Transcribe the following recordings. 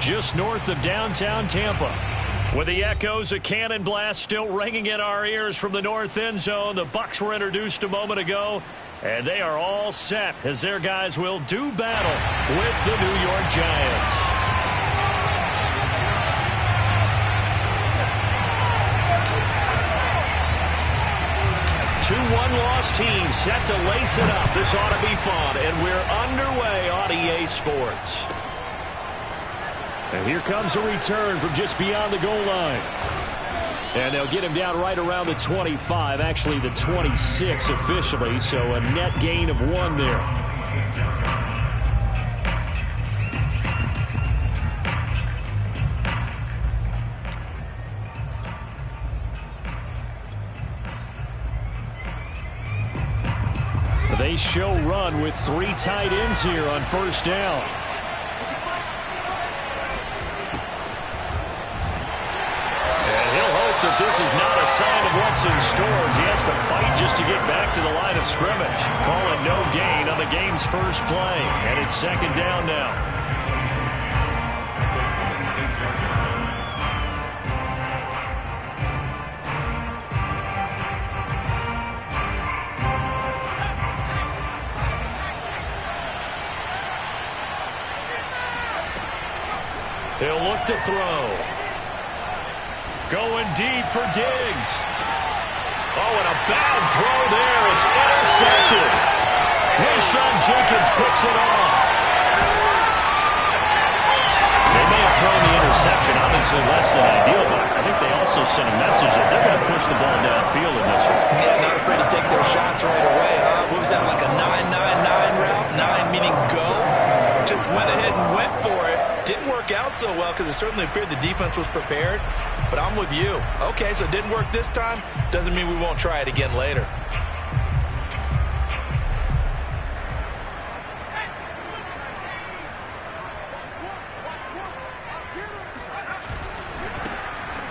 just north of downtown Tampa. With the echoes of cannon blast still ringing in our ears from the north end zone, the Bucs were introduced a moment ago, and they are all set as their guys will do battle with the New York Giants. Two one-loss teams set to lace it up. This ought to be fun, and we're underway on EA Sports. And here comes a return from just beyond the goal line. And they'll get him down right around the 25, actually the 26 officially, so a net gain of 1 there. They show run with 3 tight ends here on first down. That this is not a sign of what's in store as he has to fight just to get back to the line of scrimmage. Calling no gain on the game's first play, and it's second down now. He'll look to throw. Going deep for Diggs. Oh, and a bad throw there. It's intercepted. Rashawn Jenkins picks it off. They may have thrown the interception, obviously less than ideal, but I think they also sent a message that they're going to push the ball downfield in this one. Yeah, not afraid to take their shots right away, huh? What was that, like a 9-9-9 route? 9 meaning go? Just went ahead and went for it. Didn't work out so well because it certainly appeared the defense was prepared. But I'm with you. Okay, so it didn't work this time. Doesn't mean we won't try it again later.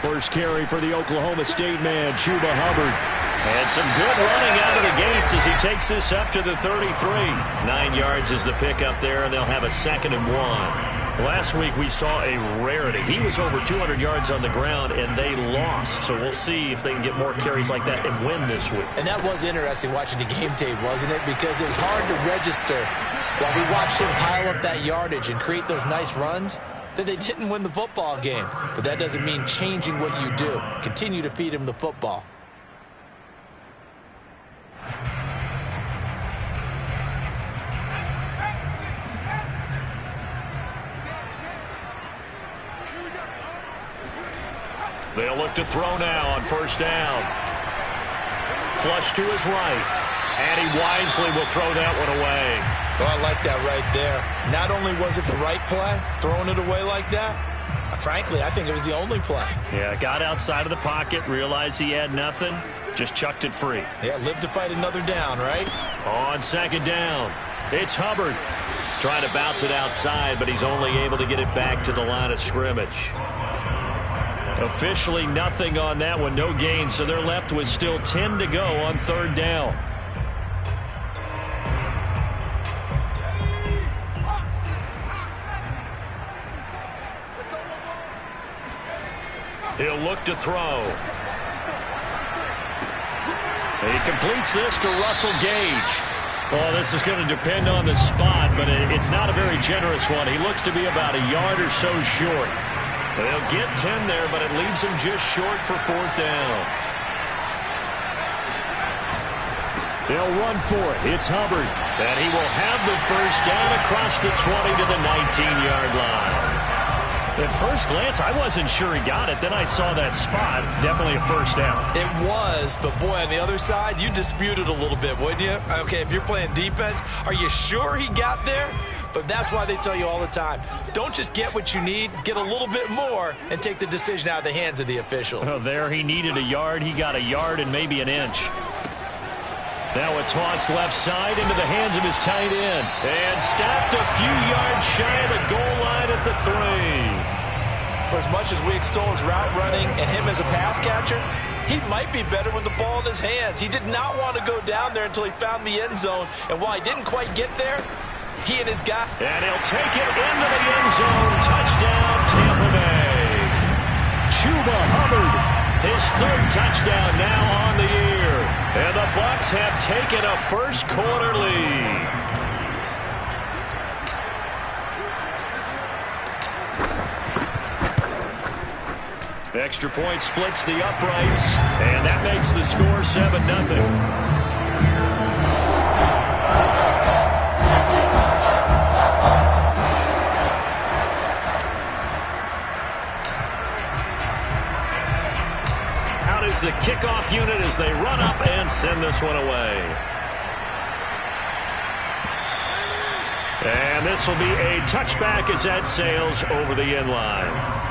First carry for the Oklahoma State man, Chuba Hubbard. And some good running out of the gates as he takes this up to the 33. 9 yards is the pickup there, and they'll have a 2nd and 1. Last week we saw a rarity. He was over 200 yards on the ground, and they lost. So we'll see if they can get more carries like that and win this week. And that was interesting watching the game tape, wasn't it? Because it was hard to register while we watched him pile up that yardage and create those nice runs that they didn't win the football game. But that doesn't mean changing what you do. Continue to feed him the football. They'll look to throw now on first down. Flush to his right. And he wisely will throw that one away. Oh, I like that right there. Not only was it the right play, throwing it away like that, frankly, I think it was the only play. Yeah, got outside of the pocket, realized he had nothing, just chucked it free. Yeah, live to fight another down, right? On second down, it's Hubbard. Trying to bounce it outside, but he's only able to get it back to the line of scrimmage. Officially nothing on that one, no gain, so they're left with still 10 to go on third down. He'll look to throw. He completes this to Russell Gage. Well, this is going to depend on the spot, but it's not a very generous one. He looks to be about a yard or so short. They'll get 10 there, but it leaves him just short for fourth down. They'll run for it. It's Hubbard. And he will have the first down across the 20 to the 19-yard line. At first glance, I wasn't sure he got it. Then I saw that spot. Definitely a first down. It was, but boy, on the other side, you disputed a little bit, wouldn't you? Okay, if you're playing defense, are you sure he got there? But that's why they tell you all the time, don't just get what you need, get a little bit more, and take the decision out of the hands of the officials. Oh, there he needed a yard. He got a yard and maybe an inch. Now a toss left side into the hands of his tight end. And stopped a few yards shy of the goal line at the 3. For as much as we extol his route running and him as a pass catcher, he might be better with the ball in his hands. He did not want to go down there until he found the end zone. And while he didn't quite get there, he and his guy. And he'll take it into the end zone. Touchdown, touchdown now on the year. And the Bucs have taken a first quarter lead. Extra point splits the uprights, and that makes the score 7-0. The kickoff unit as they run up and send this one away. And this will be a touchback as that sails over the end line.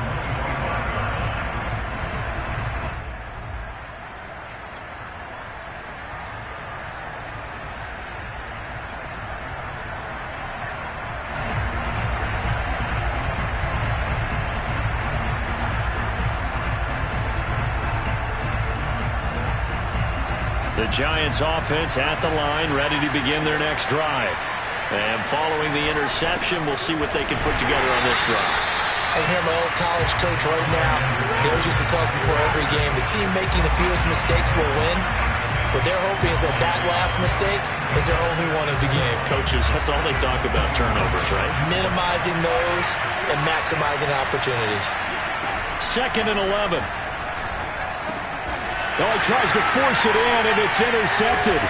The Giants offense at the line, ready to begin their next drive. And following the interception, we'll see what they can put together on this drive. I hear my old college coach right now. He always used to tell us before every game, the team making the fewest mistakes will win. What they're hoping is that that last mistake is their only one of the game. Coaches, that's all they talk about, turnovers, right? Minimizing those and maximizing opportunities. 2nd and 11. Oh, he tries to force it in, and it's intercepted.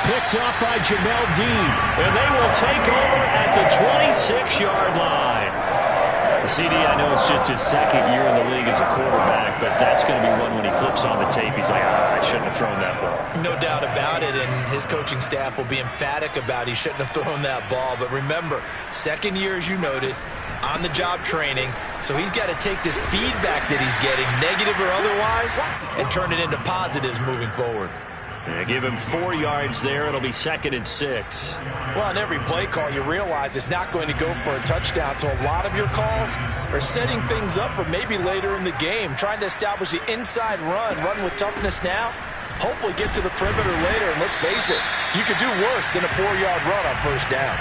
Picked off by Jamel Dean. And they will take over at the 26-yard line. CD, I know it's just his 2nd year in the league as a quarterback, but that's going to be one when he flips on the tape. He's like, I shouldn't have thrown that ball. No doubt about it, and his coaching staff will be emphatic about he shouldn't have thrown that ball. But remember, 2nd year, as you noted, on-the-job training, so he's got to take this feedback that he's getting, negative or otherwise, and turn it into positives moving forward. Yeah, give him 4 yards there. It'll be 2nd and 6. Well, on every play call, you realize it's not going to go for a touchdown, so a lot of your calls are setting things up for maybe later in the game, trying to establish the inside run with toughness now, hopefully get to the perimeter later, and let's face it, you could do worse than a 4-yard run on first down.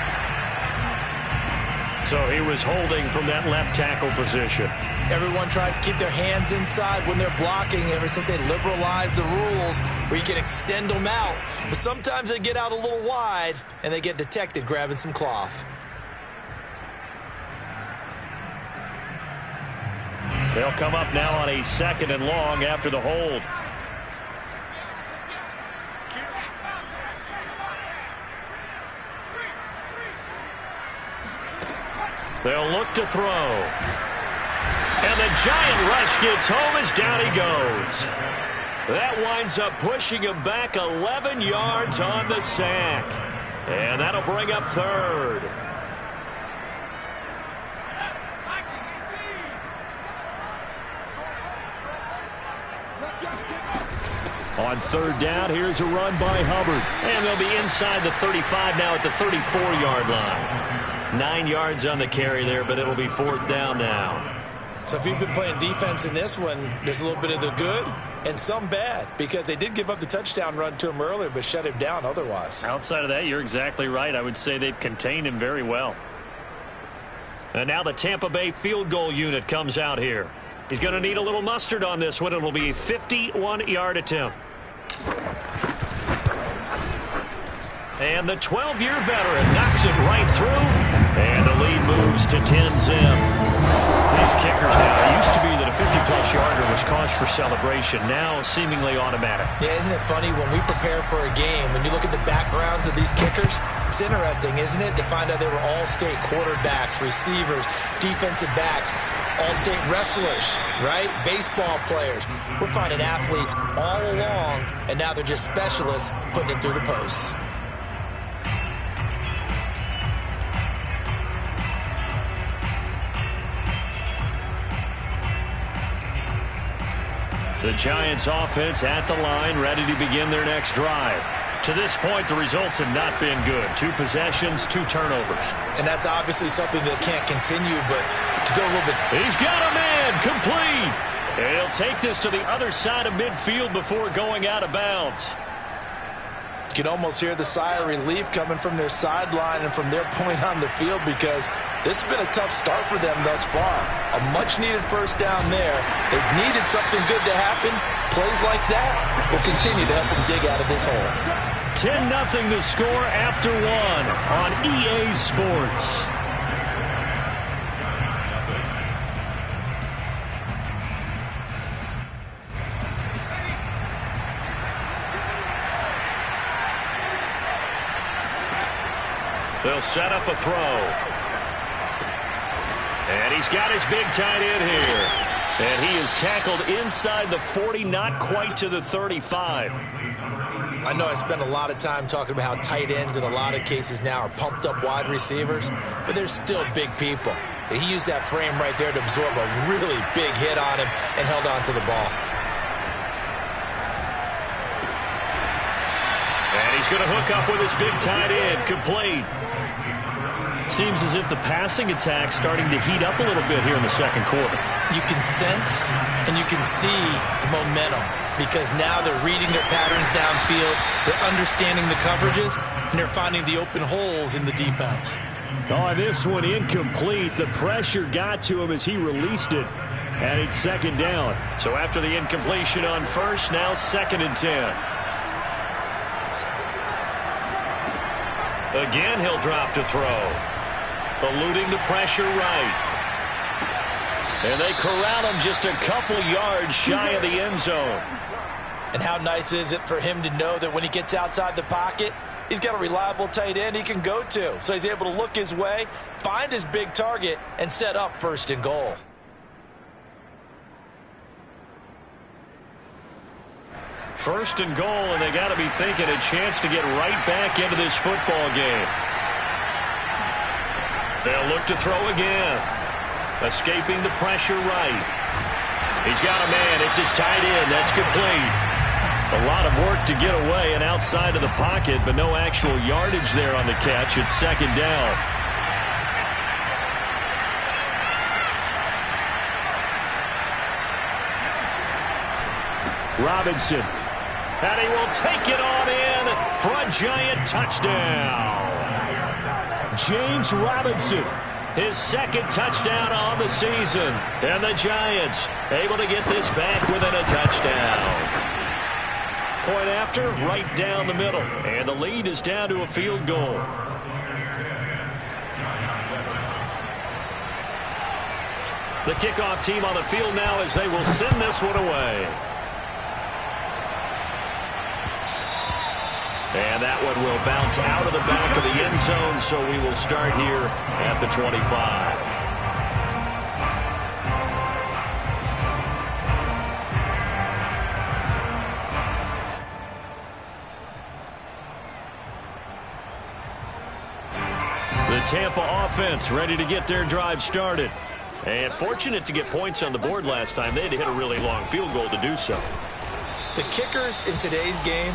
So he was holding from that left tackle position. Everyone tries to keep their hands inside when they're blocking ever since they liberalized the rules where you can extend them out. But sometimes they get out a little wide and they get detected grabbing some cloth. They'll come up now on a 2nd and long after the hold. They'll look to throw. And the giant rush gets home as down he goes. That winds up pushing him back 11 yards on the sack. And that'll bring up 3rd. On 3rd down, here's a run by Hubbard. And they'll be inside the 35 now at the 34-yard line. 9 yards on the carry there, but it'll be 4th down now. So if you've been playing defense in this one, there's a little bit of the good and some bad, because they did give up the touchdown run to him earlier but shut him down otherwise. Outside of that, you're exactly right. I would say they've contained him very well. And now the Tampa Bay field goal unit comes out here. He's going to need a little mustard on this one. It'll be a 51-yard attempt. And the 12-year veteran knocks it right through. And the lead moves to 10-zip. These kickers now, it used to be that a 50-plus yarder was cause for celebration. Now seemingly automatic. Yeah, isn't it funny when we prepare for a game, when you look at the backgrounds of these kickers, it's interesting, isn't it, to find out they were all-state quarterbacks, receivers, defensive backs, all-state wrestlers, right? Baseball players. We're finding athletes all along, and now they're just specialists putting it through the posts. The Giants offense at the line, ready to begin their next drive. To this point, the results have not been good. 2 possessions, 2 turnovers. And that's obviously something that can't continue, but to go a little bit... He's got a man, complete. And he'll take this to the other side of midfield before going out of bounds. You can almost hear the sigh of relief coming from their sideline and from their point on the field, because This has been a tough start for them thus far. A much-needed first down there. They've needed something good to happen. Plays like that will continue to help them dig out of this hole. 10-0 the score after one on EA Sports. They'll set up a throw. And he's got his big tight end here. And he is tackled inside the 40, not quite to the 35. I know I spent a lot of time talking about how tight ends in a lot of cases now are pumped up wide receivers, but they're still big people. He used that frame right there to absorb a really big hit on him and held on to the ball. And he's going to hook up with his big tight end, complete. Seems as if the passing attack's starting to heat up a little bit here in the second quarter. You can sense and you can see the momentum because now they're reading their patterns downfield, they're understanding the coverages, and they're finding the open holes in the defense. Oh, this one incomplete. The pressure got to him as he released it, and it's second down. So after the incompletion on first, now 2nd and 10. Again, he'll drop to throw. Eluding the pressure right. And they corral him just a couple yards shy of the end zone. And how nice is it for him to know that when he gets outside the pocket, he's got a reliable tight end he can go to. So he's able to look his way, find his big target, and set up 1st and goal. First and goal, and they got to be thinking a chance to get right back into this football game. They'll look to throw again. Escaping the pressure right. He's got a man. It's his tight end. That's complete. A lot of work to get away and outside of the pocket, but no actual yardage there on the catch. It's 2nd down. Robinson. And he will take it on in for a giant touchdown. James Robinson, his 2nd touchdown on the season. And the Giants able to get this back within a touchdown. Point after, right down the middle. And the lead is down to a field goal. The kickoff team on the field now as they will send this one away. And that one will bounce out of the back of the end zone, so we will start here at the 25. The Tampa offense ready to get their drive started. And fortunate to get points on the board last time. They had to hit a really long field goal to do so. The kickers in today's game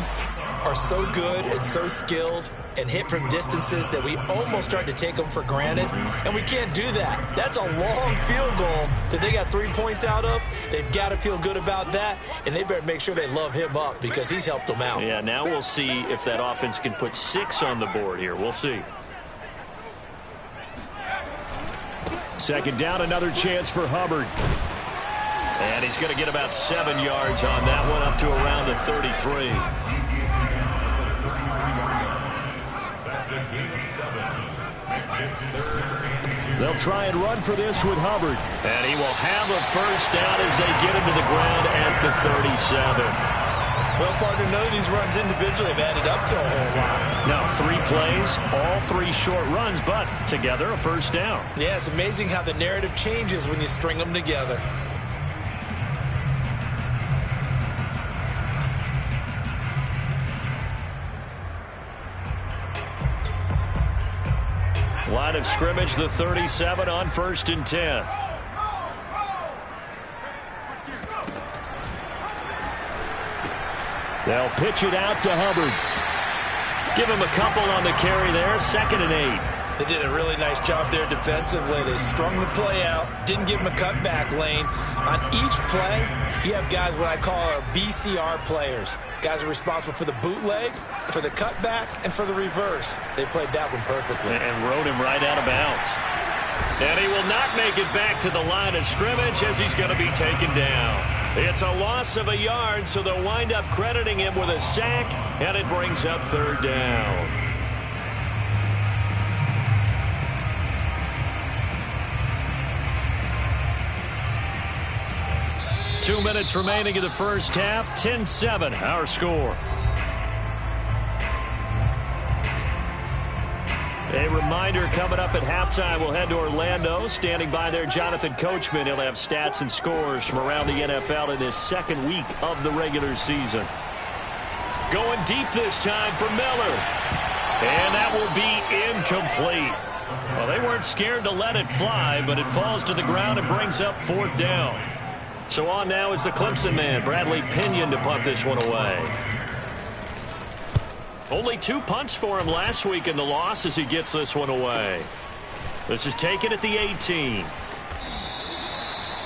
are so good and so skilled and hit from distances that we almost start to take them for granted, and we can't do that. That's a long field goal that they got 3 points out of. They've got to feel good about that, and they better make sure they love him up because he's helped them out. Yeah, now we'll see if that offense can put 6 on the board here. We'll see. 2nd down, another chance for Hubbard. And he's going to get about 7 yards on that one, up to around the 33. They'll try and run for this with Hubbard. And he will have a first down as they get him to the ground at the 37. Well, partner, none of these runs individually have added up to a whole lot. Now, 3 plays, all 3 short runs, but together a first down. Yeah, it's amazing how the narrative changes when you string them together. Line of scrimmage, the 37 on 1st and 10. They'll pitch it out to Hubbard. Give him a couple on the carry there, 2nd and 8. They did a really nice job there defensively. They strung the play out, didn't give him a cutback lane. On each play, you have guys what I call our BCR players. Guys are responsible for the bootleg, for the cutback, and for the reverse. They played that one perfectly. And rode him right out of bounds. And he will not make it back to the line of scrimmage as he's going to be taken down. It's a loss of a yard, so they'll wind up crediting him with a sack, and it brings up third down. Two minutes remaining in the first half. 10-7, our score. A reminder coming up at halftime, we'll head to Orlando. Standing by there, Jonathan Coachman. He'll have stats and scores from around the NFL in his second week of the regular season. Going deep this time for Miller. And that will be incomplete. Well, they weren't scared to let it fly, but it falls to the ground and brings up fourth down. So on now is the Clemson man, Bradley Pinion, to punt this one away. Only 2 punts for him last week in the loss as he gets this one away. This is taken at the 18.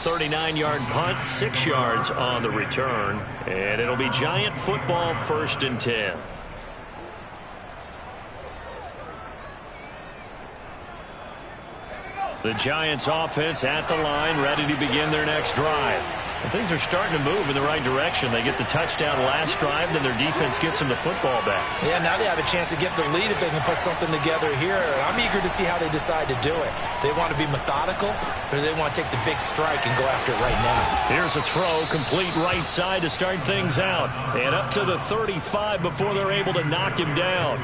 39-yard punt, 6 yards on the return. And it'll be Giant football, 1st and 10. The Giants offense at the line, ready to begin their next drive. And things are starting to move in the right direction. They get the touchdown last drive, then their defense gets them the football back. Yeah, now they have a chance to get the lead if they can put something together here. I'm eager to see how they decide to do it. Do they want to be methodical, or do they want to take the big strike and go after it right now? Here's a throw, complete right side to start things out. And up to the 35 before they're able to knock him down.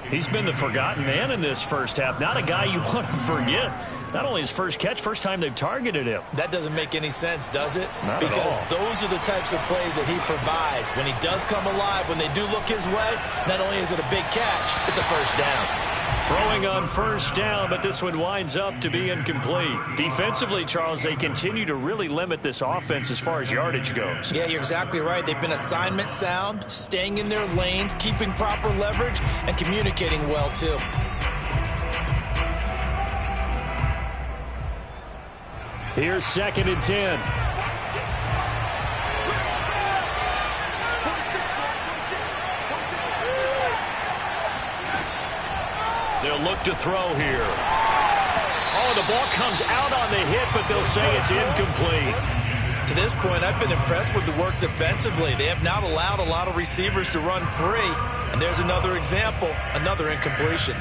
He's been the forgotten man in this first half. Not a guy you want to forget. Not only his first catch, first time they've targeted him. That doesn't make any sense, does it? Not because those are the types of plays that he provides. When he does come alive, when they do look his way, not only is it a big catch, it's a first down. Throwing on first down, but this one winds up to be incomplete. Defensively, Charles, they continue to really limit this offense as far as yardage goes. Yeah, you're exactly right. They've been assignment sound, staying in their lanes, keeping proper leverage, and communicating well, too. Here's 2nd and 10. They'll look to throw here. Oh, the ball comes out on the hit, but they'll say it's incomplete. To this point, I've been impressed with the work defensively. They have not allowed a lot of receivers to run free. And there's another example, another incompletion.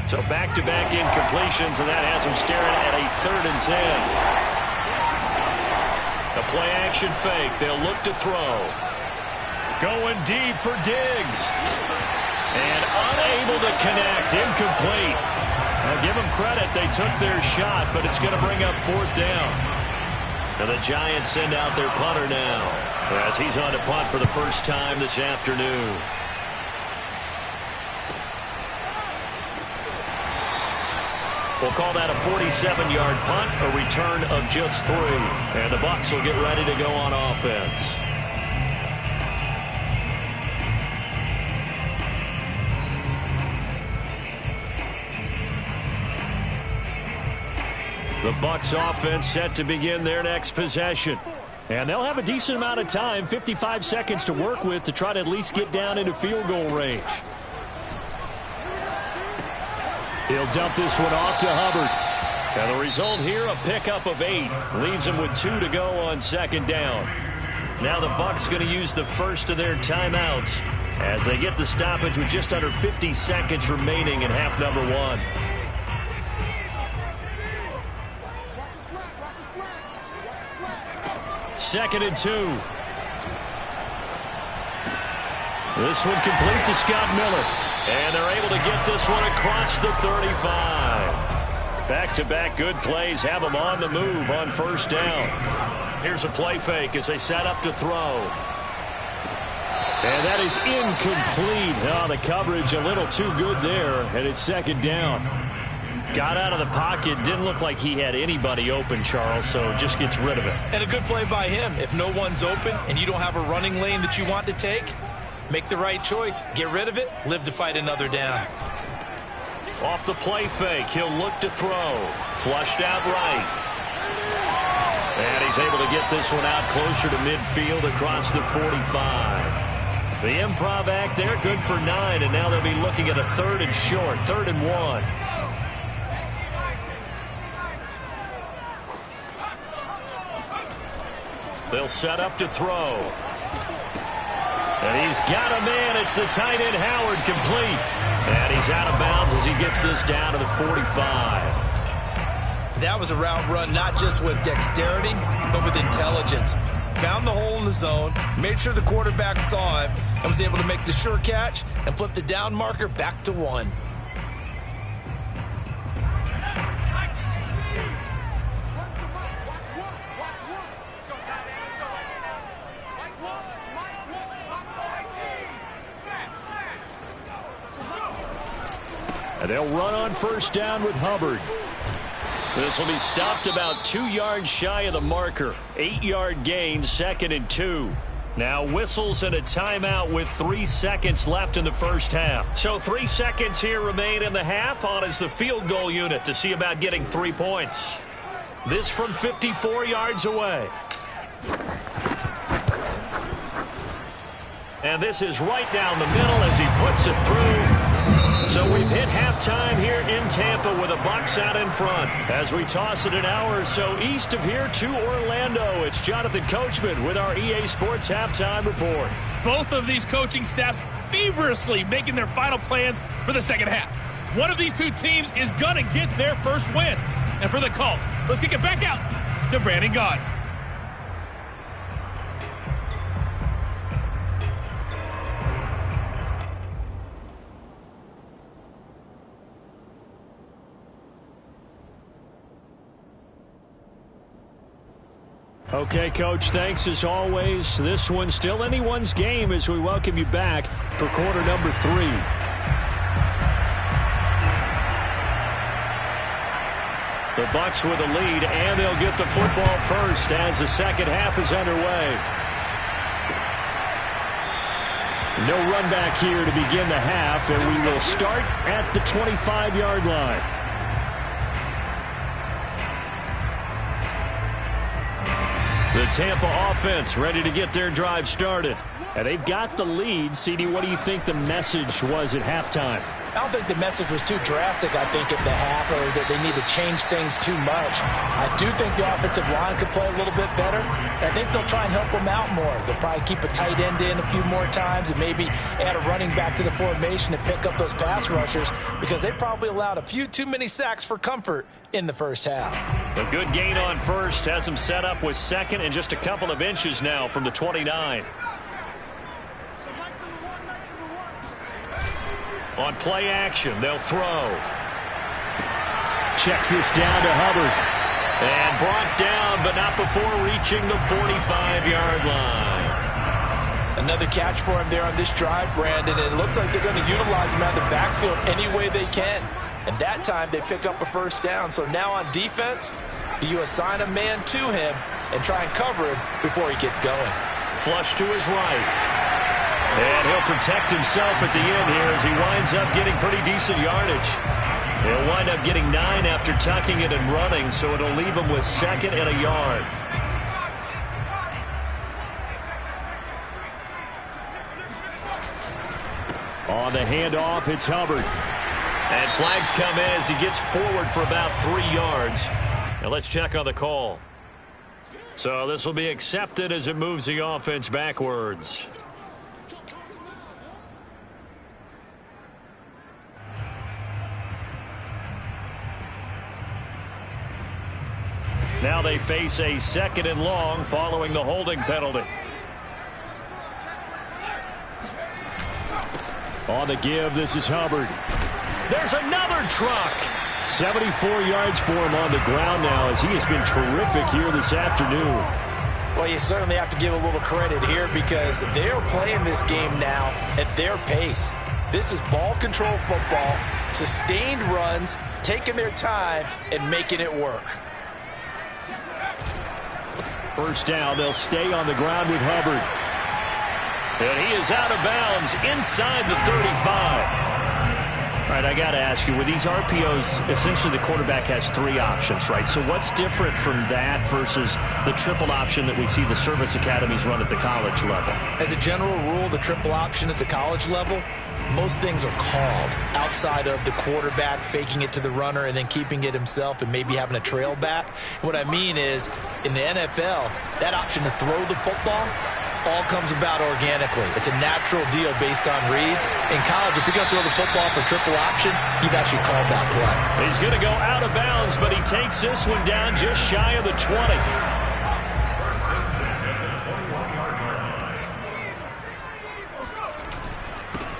So back-to-back incompletions, and that has them staring at a 3rd and 10. The play-action fake. They'll look to throw. Going deep for Diggs. And unable to connect. Incomplete. Now give them credit. They took their shot, but it's going to bring up 4th down. And the Giants send out their punter now, as he's on to punt for the first time this afternoon. We'll call that a 47-yard punt, a return of just 3. And the Bucs will get ready to go on offense. The Bucs offense set to begin their next possession. And they'll have a decent amount of time, 55 seconds to work with, to try to at least get down into field goal range. He'll dump this one off to Hubbard. And the result here, a pickup of 8. Leaves him with 2 to go on 2nd down. Now the Bucs going to use the first of their timeouts as they get the stoppage with just under 50 seconds remaining in half number 1. Second and 2. This one complete to Scott Miller. And they're able to get this one across the 35. Back-to-back good plays have them on the move on 1st down. Here's a play fake as they set up to throw. And that is incomplete. Oh, the coverage a little too good there, and it's 2nd down. Got out of the pocket. Didn't look like he had anybody open, Charles, so just gets rid of it. And a good play by him. If no one's open and you don't have a running lane that you want to take, make the right choice. Get rid of it. Live to fight another down. Off the play fake, he'll look to throw. Flushed out right. And he's able to get this one out closer to midfield across the 45. The improv act there, good for 9, and now they'll be looking at a 3rd and short, 3rd and 1. They'll set up to throw. And he's got a man. It's the tight end Howard, complete. And he's out of bounds as he gets this down to the 45. That was a route run not just with dexterity, but with intelligence. Found the hole in the zone, made sure the quarterback saw him, and was able to make the sure catch and flip the down marker back to 1. And they'll run on first down with Hubbard. This will be stopped about 2 yards shy of the marker. 8-yard gain, 2nd and 2. Now whistles and a timeout with 3 seconds left in the first half. So 3 seconds here remain in the half. On is the field goal unit to see about getting 3 points. This from 54 yards away. And this is right down the middle as he puts it through. So we've hit halftime here in Tampa with the Bucs out in front. As we toss it an hour or so east of here to Orlando, it's Jonathan Coachman with our EA Sports Halftime Report. Both of these coaching staffs feverishly making their final plans for the second half. One of these two teams is going to get their first win. And for the call, let's kick it back out to Brandon Gaudin. Okay, Coach, thanks as always. This one's still anyone's game as we welcome you back for quarter number 3. The Bucs with a lead, and they'll get the football first as the second half is underway. No run back here to begin the half, and we will start at the 25-yard line. The Tampa offense ready to get their drive started. And they've got the lead. CD, what do you think the message was at halftime? I don't think the message was too drastic, I think, at the half, or that they need to change things too much. I do think the offensive line could play a little bit better. I think they'll try and help them out more. They'll probably keep a tight end in a few more times and maybe add a running back to the formation to pick up those pass rushers, because they probably allowed a few too many sacks for comfort in the first half. A good gain on first has them set up with second and just a couple of inches now from the 29. On play action, they'll throw. Checks this down to Hubbard. And brought down, but not before reaching the 45-yard line. Another catch for him there on this drive, Brandon. And it looks like they're going to utilize him out of the backfield any way they can. And that time they pick up a first down. So now on defense, do you assign a man to him and try and cover him before he gets going? Flush to his right. And he'll protect himself at the end here as he winds up getting pretty decent yardage. He'll wind up getting 9 after tucking it and running, so it'll leave him with 2nd and a yard. On the handoff, it's Hubbard. And flags come in as he gets forward for about 3 yards. Now let's check on the call. So this will be accepted as it moves the offense backwards. Now they face a 2nd and long following the holding penalty. On the give, this is Hubbard. There's another truck. 74 yards for him on the ground now as he has been terrific here this afternoon. Well, you certainly have to give a little credit here because they're playing this game now at their pace. This is ball control football, sustained runs, taking their time and making it work. First down, they'll stay on the ground with Hubbard. And he is out of bounds inside the 35. All right, I got to ask you, with these RPOs, essentially the quarterback has 3 options, right? So what's different from that versus the triple option that we see the service academies run at the college level? As a general rule, the triple option at the college level, most things are called outside of the quarterback faking it to the runner and then keeping it himself and maybe having a trail back. What I mean is, in the NFL, that option to throw the football all comes about organically. It's a natural deal based on reads. In college, if you're going to throw the football for triple option, you've actually called that play. He's going to go out of bounds, but he takes this one down just shy of the 20.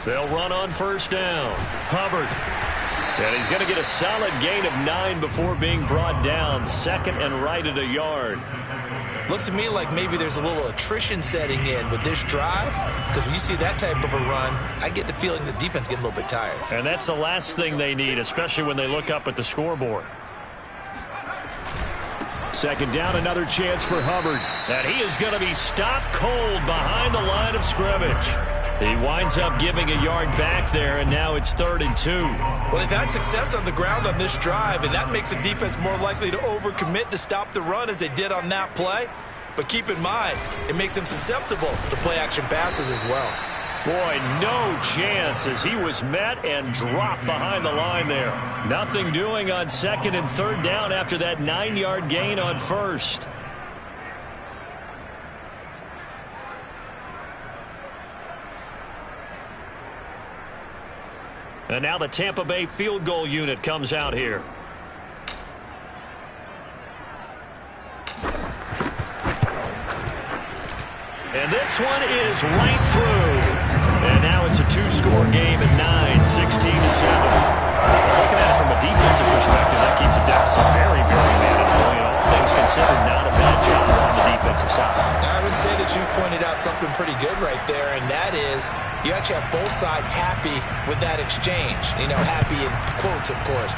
They'll run on first down. Hubbard. And he's going to get a solid gain of 9 before being brought down. Second and right at a yard. Looks to me like maybe there's a little attrition setting in with this drive, because when you see that type of a run, I get the feeling the defense getting a little bit tired. And that's the last thing they need, especially when they look up at the scoreboard. Second down, another chance for Hubbard. And he is going to be stopped cold behind the line of scrimmage. He winds up giving a yard back there, and now it's 3rd and 2. Well, they've had success on the ground on this drive, and that makes the defense more likely to overcommit to stop the run as they did on that play. But keep in mind, it makes them susceptible to play-action passes as well. Boy, no chance as he was met and dropped behind the line there. Nothing doing on 2nd and 3rd down after that 9-yard gain on 1st. And now the Tampa Bay field goal unit comes out here. And this one is right through. And now it's a 2-score game at 9, 16-7. Looking at it from a defensive perspective, that keeps the deficit very, very manageable. You know, all things considered, not a bad job on the defensive side. I would say that you've pointed out something pretty good right there, and that is you actually have both sides happy with that exchange. You know, happy in quotes, of course.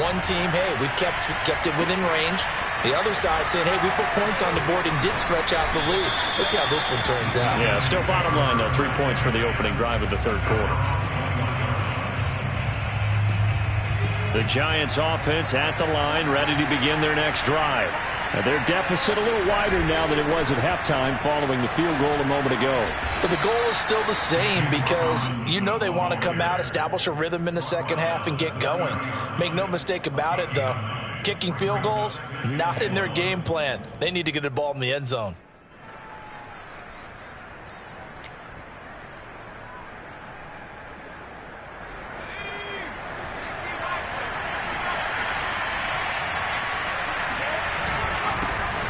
One team, hey, we've kept it within range. The other side saying, hey, we put points on the board and did stretch out the lead. Let's see how this one turns out. Yeah, still bottom line, though, 3 points for the opening drive of the 3rd quarter. The Giants offense at the line, ready to begin their next drive. Now their deficit a little wider now than it was at halftime following the field goal a moment ago. But the goal is still the same because you know they want to come out, establish a rhythm in the second half, and get going. Make no mistake about it, though. Kicking field goals, not in their game plan. They need to get the ball in the end zone.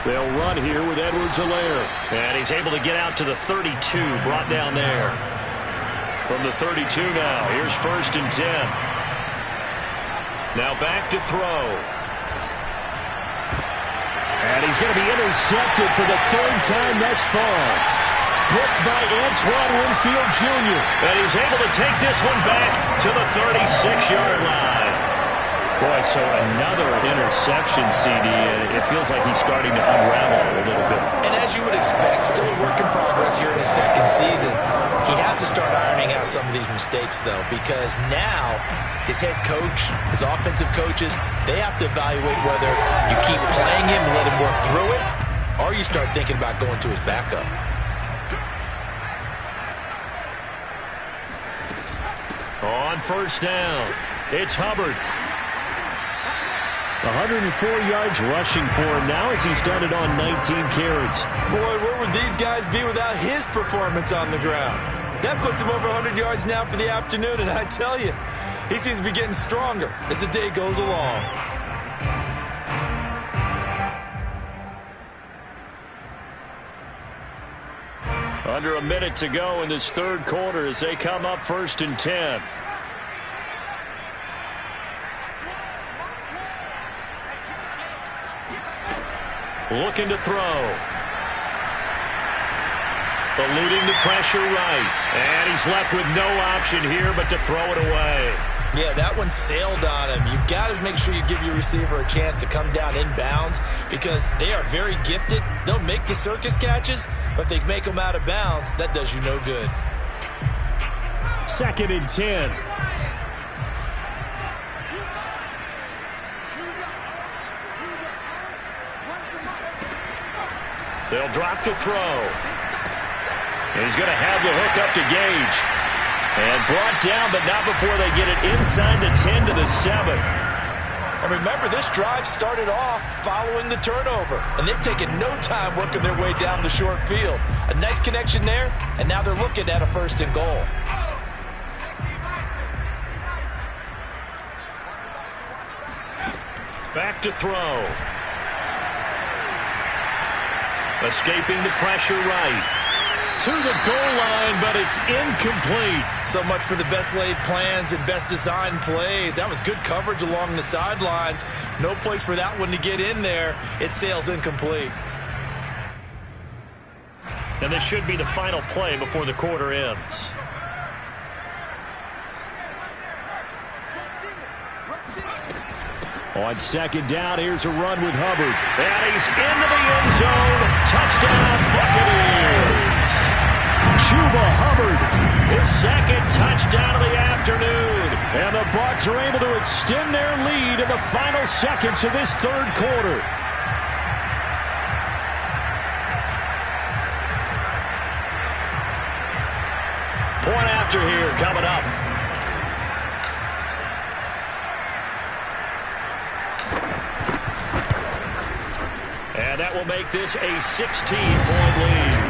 They'll run here with Edwards-Helaire. And he's able to get out to the 32, brought down there. From the 32 now, here's 1st and 10. Now back to throw. And he's going to be intercepted for the 3rd time thus far. Picked by Antoine Winfield Jr. And he's able to take this one back to the 36-yard line. Boy, so another interception, CD, and it feels like he's starting to unravel a little bit. And as you would expect, still a work in progress here in his 2nd season. He has to start ironing out some of these mistakes, though, because now his head coach, his offensive coaches, they have to evaluate whether you keep playing him and let him work through it, or you start thinking about going to his backup. On first down, it's Hubbard. 104 yards rushing for him now as he's done it on 19 carries. Boy, where would these guys be without his performance on the ground? That puts him over 100 yards now for the afternoon, and I tell you, he seems to be getting stronger as the day goes along. Under a minute to go in this 3rd quarter as they come up 1st and 10. Looking to throw. Eluding the pressure right. And he's left with no option here but to throw it away. Yeah, that one sailed on him. You've got to make sure you give your receiver a chance to come down inbounds because they are very gifted. They'll make the circus catches, but they make them out of bounds. That does you no good. 2nd and 10. They'll drop to throw. He's going to have the hook up to Gage. And brought down, but not before they get it inside the 10 to the 7. And remember, this drive started off following the turnover. And they've taken no time working their way down the short field. A nice connection there, and now they're looking at a 1st and goal. Back to throw. Escaping the pressure right. To the goal line, but it's incomplete. So much for the best laid plans and best designed plays. That was good coverage along the sidelines. No place for that one to get in there. It sails incomplete. And this should be the final play before the quarter ends. On 2nd down, here's a run with Hubbard. And he's into the end zone. Touchdown, Buccaneers. Chuba Hubbard, his 2nd touchdown of the afternoon. And the Bucs are able to extend their lead in the final seconds of this 3rd quarter. Point after here coming up. And that will make this a 16-point lead.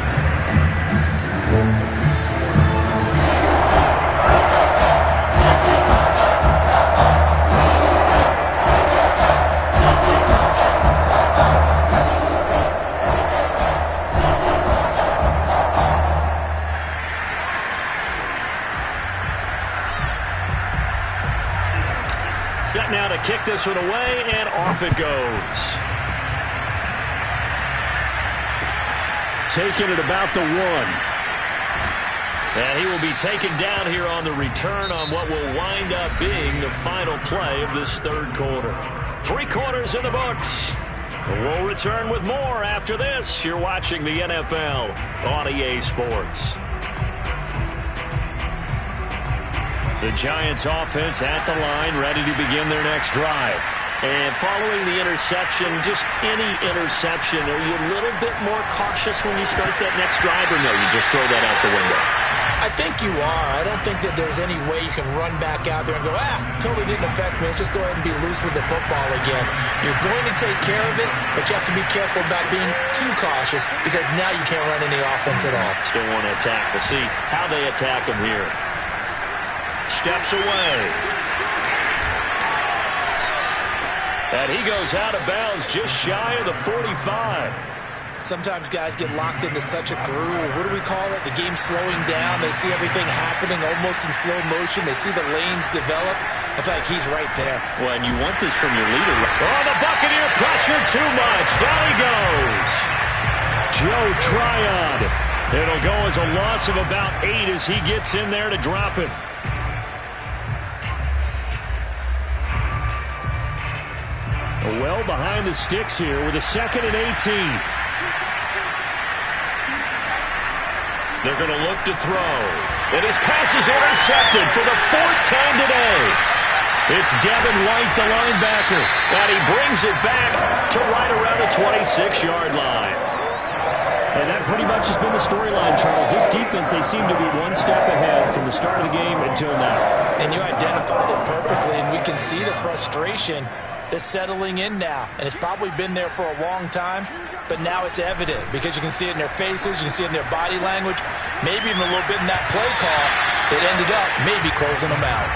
Set now to kick this one away, and off it goes. Taking it about the 1. And he will be taken down here on the return on what will wind up being the final play of this 3rd quarter. 3 quarters in the books. We'll return with more after this. You're watching the NFL on EA Sports. The Giants offense at the line, ready to begin their next drive. And following the interception, just any interception, are you a little bit more cautious when you start that next drive, or no, you just throw that out the window? I think you are. I don't think that there's any way you can run back out there and go, totally didn't affect me. Let's just go ahead and be loose with the football again. You're going to take care of it, but you have to be careful about being too cautious because now you can't run any offense at all. Still want to attack. We'll see how they attack him here. Steps away. And he goes out of bounds just shy of the 45. Sometimes guys get locked into such a groove. What do we call it? The game's slowing down. They see everything happening almost in slow motion. They see the lanes develop. I feel like he's right there. Well, and you want this from your leader. Oh, the Buccaneer pressure too much. Down he goes. Joe Tryon. It'll go as a loss of about 8 as he gets in there to drop it. Well behind the sticks here with a 2nd and 18. They're going to look to throw. And his pass is intercepted for the 4th time today. It's Devin White, the linebacker. And he brings it back to right around the 26-yard line. And that pretty much has been the storyline, Charles. This defense, they seem to be one step ahead from the start of the game until now. And you identified it perfectly, and we can see the frustration that's settling in now. And it's probably been there for a long time, but now it's evident because you can see it in their faces, you can see it in their body language, maybe even a little bit in that play call that ended up maybe closing them out.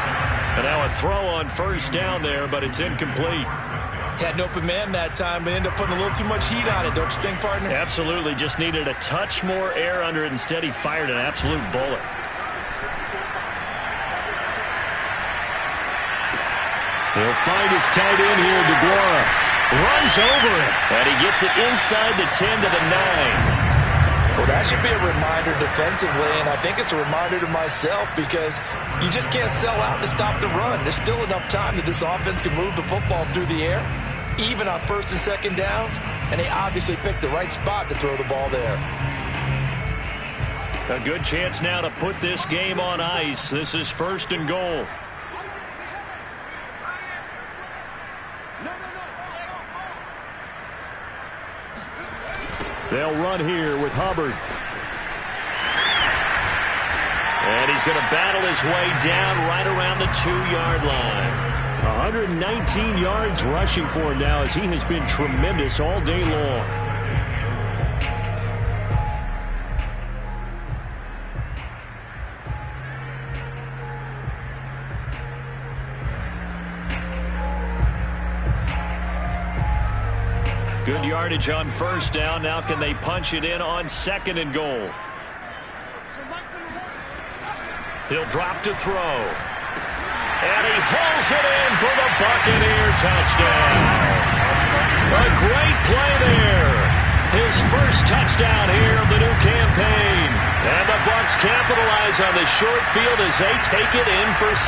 And now a throw on 1st down there, but it's incomplete. Had an open man that time, but ended up putting a little too much heat on it, don't you think, partner? Absolutely. Just needed a touch more air under it. Instead, he fired an absolute bullet. He'll find his tight end here, DeGuara. Runs over it. And he gets it inside the 10 to the 9. Well, that should be a reminder defensively, and I think it's a reminder to myself because you just can't sell out to stop the run. There's still enough time that this offense can move the football through the air, even on 1st and 2nd downs, and they obviously picked the right spot to throw the ball there. A good chance now to put this game on ice. This is 1st and goal. They'll run here with Hubbard. And he's going to battle his way down right around the 2-yard line. 119 yards rushing for him now as he has been tremendous all day long. Good yardage on first down. Now can they punch it in on 2nd and goal? He'll drop to throw. And he hauls it in for the Buccaneer touchdown. A great play there. His first touchdown here of the new campaign. And the Bucs capitalize on the short field as they take it in for 6.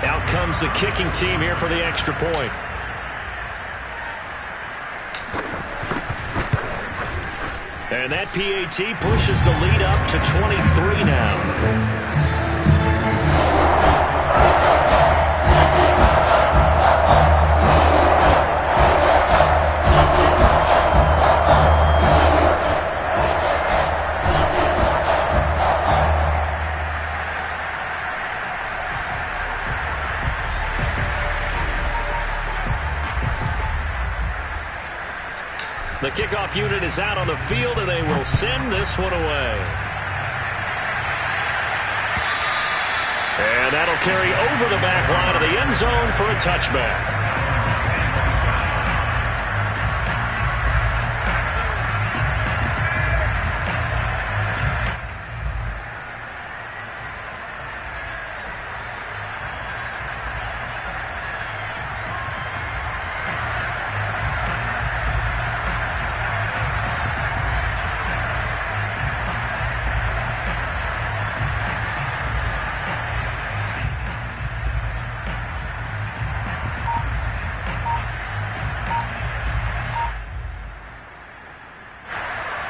Out comes the kicking team here for the extra point. And that PAT pushes the lead up to 23 now. The kickoff unit is out on the field, and they will send this one away. And that'll carry over the back line of the end zone for a touchback.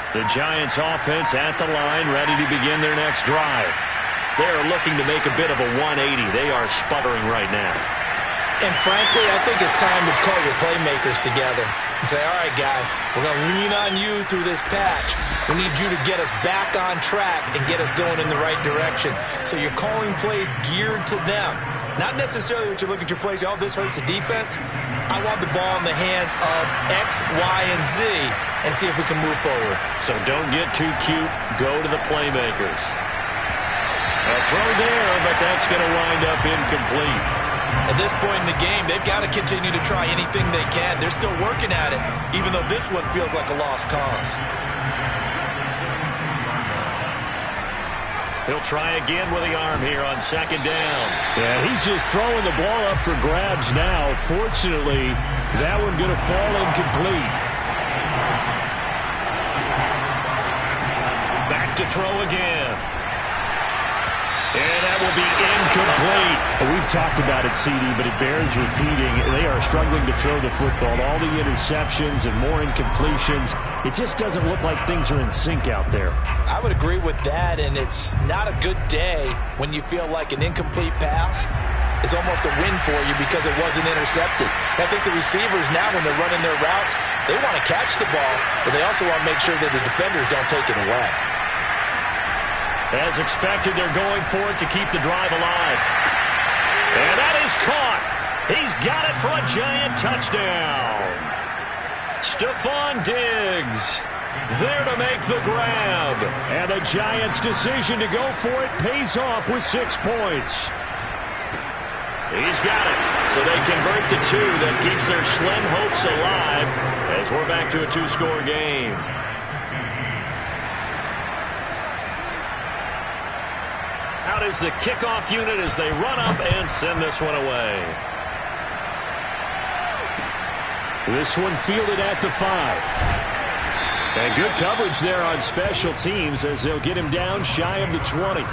The Giants offense at the line, ready to begin their next drive. They are looking to make a bit of a 180. They are sputtering right now. And frankly, I think it's time to call your playmakers together and say, all right, guys, we're going to lean on you through this patch. We need you to get us back on track and get us going in the right direction. So you're calling plays geared to them. Not necessarily what you look at your plays, oh, this hurts the defense. I want the ball in the hands of X, Y, and Z and see if we can move forward. So don't get too cute. Go to the playmakers. A throw there, but that's going to wind up incomplete. At this point in the game, they've got to continue to try anything they can. They're still working at it, even though this one feels like a lost cause. He'll try again with the arm here on 2nd down. Yeah, he's just throwing the ball up for grabs now. Fortunately, that one going to fall incomplete. Back to throw again. And that will be incomplete. We've talked about it, CD, but it bears repeating. They are struggling to throw the football. All the interceptions and more incompletions. It just doesn't look like things are in sync out there. I would agree with that, and it's not a good day when you feel like an incomplete pass is almost a win for you because it wasn't intercepted. I think the receivers now, when they're running their routes, they want to catch the ball, but they also want to make sure that the defenders don't take it away. As expected, they're going for it to keep the drive alive. And that is caught. He's got it for a Giant touchdown. Stephon Diggs there to make the grab. And the Giants' decision to go for it pays off with 6 points. He's got it. So they convert the 2. That keeps their slim hopes alive as we're back to a 2-score game. Out is the kickoff unit as they run up and send this one away. This one fielded at the 5. And good coverage there on special teams as they'll get him down shy of the 20.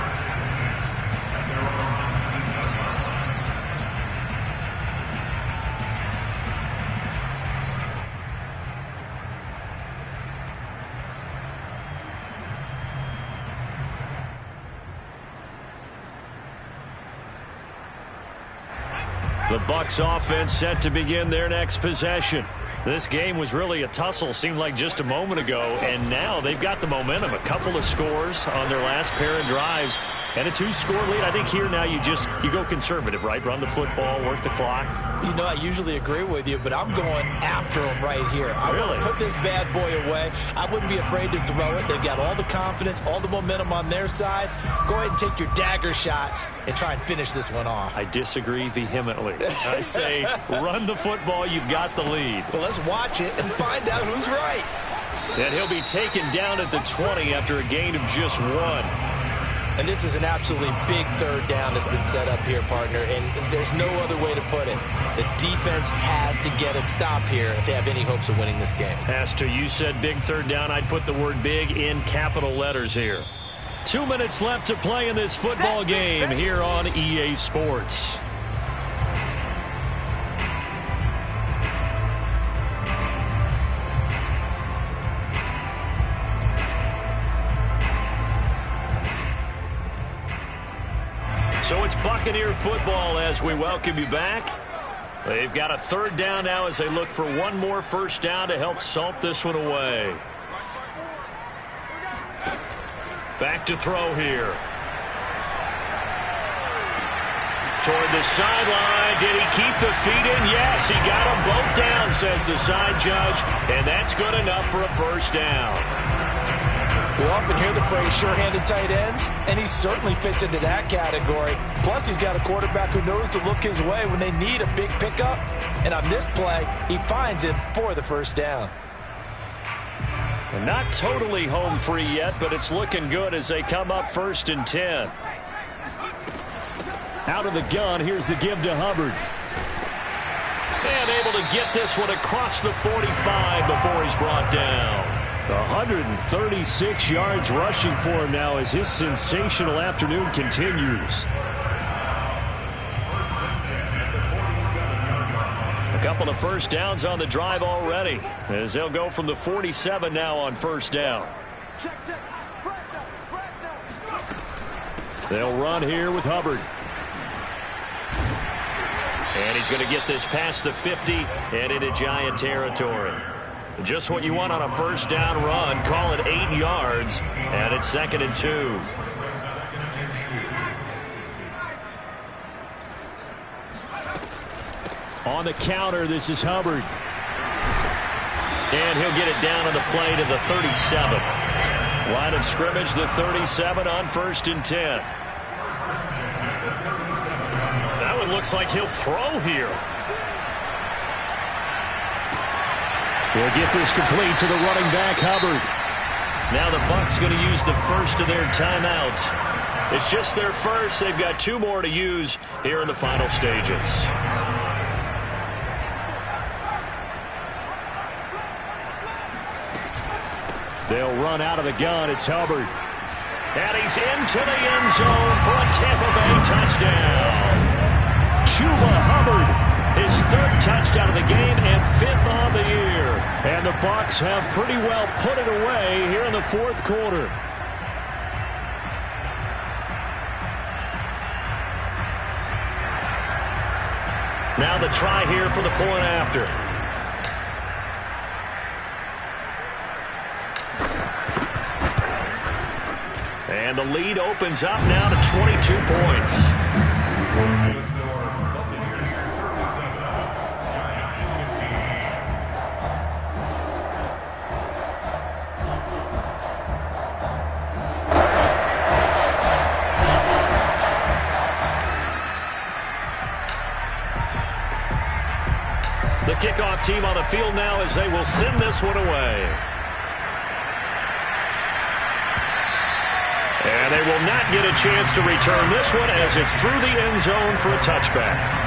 The Bucs offense set to begin their next possession. This game was really a tussle, seemed like just a moment ago, and now they've got the momentum. A couple of scores on their last pair of drives and a 2-score lead. I think here now you go conservative, right? Run the football, work the clock. You know, I usually agree with you, but I'm going after them right here. I Really? want to put this bad boy away. I wouldn't be afraid to throw it. They've got all the confidence, all the momentum on their side. Go ahead and take your dagger shots and try and finish this one off. I disagree vehemently. I say run the football. You've got the lead. Well, let's watch it and find out who's right. And he'll be taken down at the 20 after a gain of just 1. And this is an absolutely big third down that's been set up here, partner, and there's no other way to put it. The defense has to get a stop here if they have any hopes of winning this game. Pastor, you said big third down. I'd put the word big in capital letters here. 2 minutes left to play in this football game here on EA Sports. So it's Buccaneer football as we welcome you back. They've got a third down now as they look for one more first down to help salt this one away. Back to throw here. Toward the sideline. Did he keep the feet in? Yes, he got them both down, says the side judge. And that's good enough for a first down. We often hear the phrase sure-handed tight ends, and he certainly fits into that category. Plus, he's got a quarterback who knows to look his way when they need a big pickup. And on this play, he finds it for the first down. And not totally home free yet, but it's looking good as they come up 1st and 10. Out of the gun, here's the give to Hubbard. And able to get this one across the 45 before he's brought down. 136 yards rushing for him now as his sensational afternoon continues. A couple of first downs on the drive already as they'll go from the 47 now on first down. They'll run here with Hubbard. And he's going to get this past the 50 and into Giant territory. Just what you want on a first down run. Call it 8 yards. And it's 2nd and 2. On the counter, this is Hubbard. And he'll get it down on the play to the 37. Line of scrimmage, the 37 on 1st and 10. That one looks like he'll throw here. We'll get this complete to the running back, Hubbard. Now the Bucs going to use the first of their timeouts. It's just their first. They've got 2 more to use here in the final stages. They'll run out of the gun. It's Hubbard. And he's into the end zone for a Tampa Bay touchdown. Chuba Hubbard. His 3rd touchdown of the game and 5th on the year. And the Bucs have pretty well put it away here in the 4th quarter. Now the try here for the point after. And the lead opens up now to 22 points. The kickoff team on the field now as they will send this one away. And they will not get a chance to return this one as it's through the end zone for a touchback.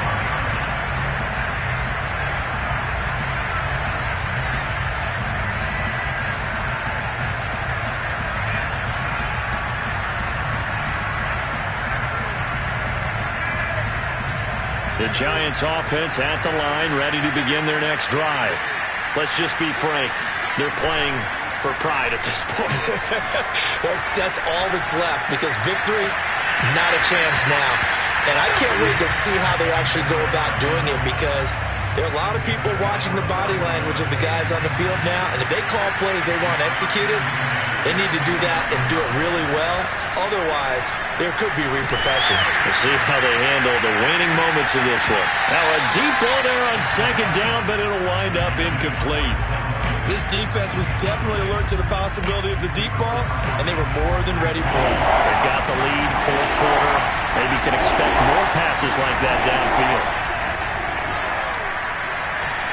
The Giants offense at the line, ready to begin their next drive. Let's just be frank. They're playing for pride at this point. That's all that's left, because victory, not a chance now. And I can't wait to see how they actually go about doing it, because there are a lot of people watching the body language of the guys on the field now, and if they call plays they want executed, they need to do that and do it really well. Otherwise, there could be repercussions. We'll see how they handle the waning moments of this one. Now a deep ball there on second down, but it'll wind up incomplete. This defense was definitely alert to the possibility of the deep ball, and they were more than ready for it. They've got the lead, fourth quarter. Maybe can expect more passes like that downfield.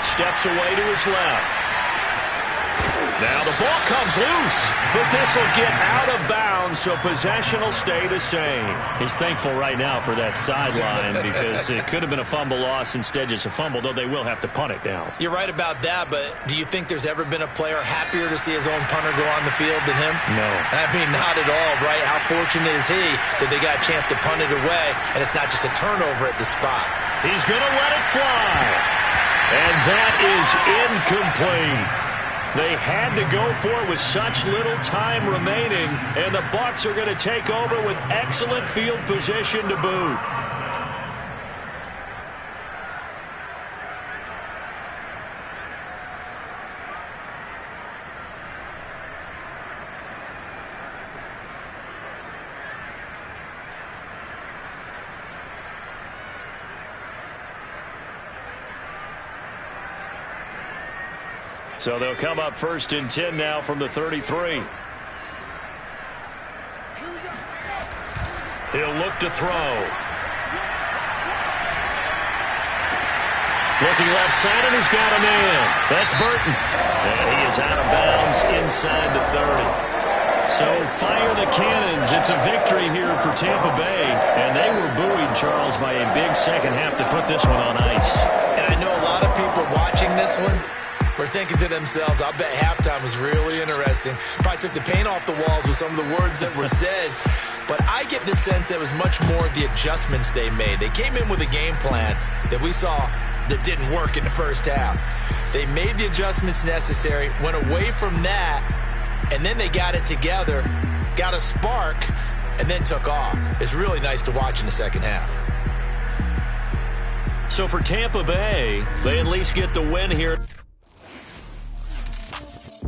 Steps away to his left. Now the ball comes loose, but this will get out of bounds, so possession will stay the same. He's thankful right now for that sideline because it could have been a fumble loss, instead just a fumble, though they will have to punt it down. You're right about that, but do you think there's ever been a player happier to see his own punter go on the field than him? No. I mean, not at all, right? How fortunate is he that they got a chance to punt it away, and it's not just a turnover at the spot. He's going to let it fly, and that is incomplete. They had to go for it with such little time remaining, and the Bucs are going to take over with excellent field position to boot. So they'll come up 1st and 10 now from the 33. He'll look to throw. Looking left side, and he's got a man. That's Burton. And he is out of bounds inside the 30. So fire the cannons. It's a victory here for Tampa Bay. And they were buoyed, Charles, by a big second half to put this one on ice. And I know a lot of people watching this one were thinking to themselves, I bet halftime was really interesting. Probably took the paint off the walls with some of the words that were said. But I get the sense that it was much more the adjustments they made. They came in with a game plan that we saw that didn't work in the first half. They made the adjustments necessary, went away from that, and then they got it together, got a spark, and then took off. It's really nice to watch in the second half. So for Tampa Bay, they at least get the win here.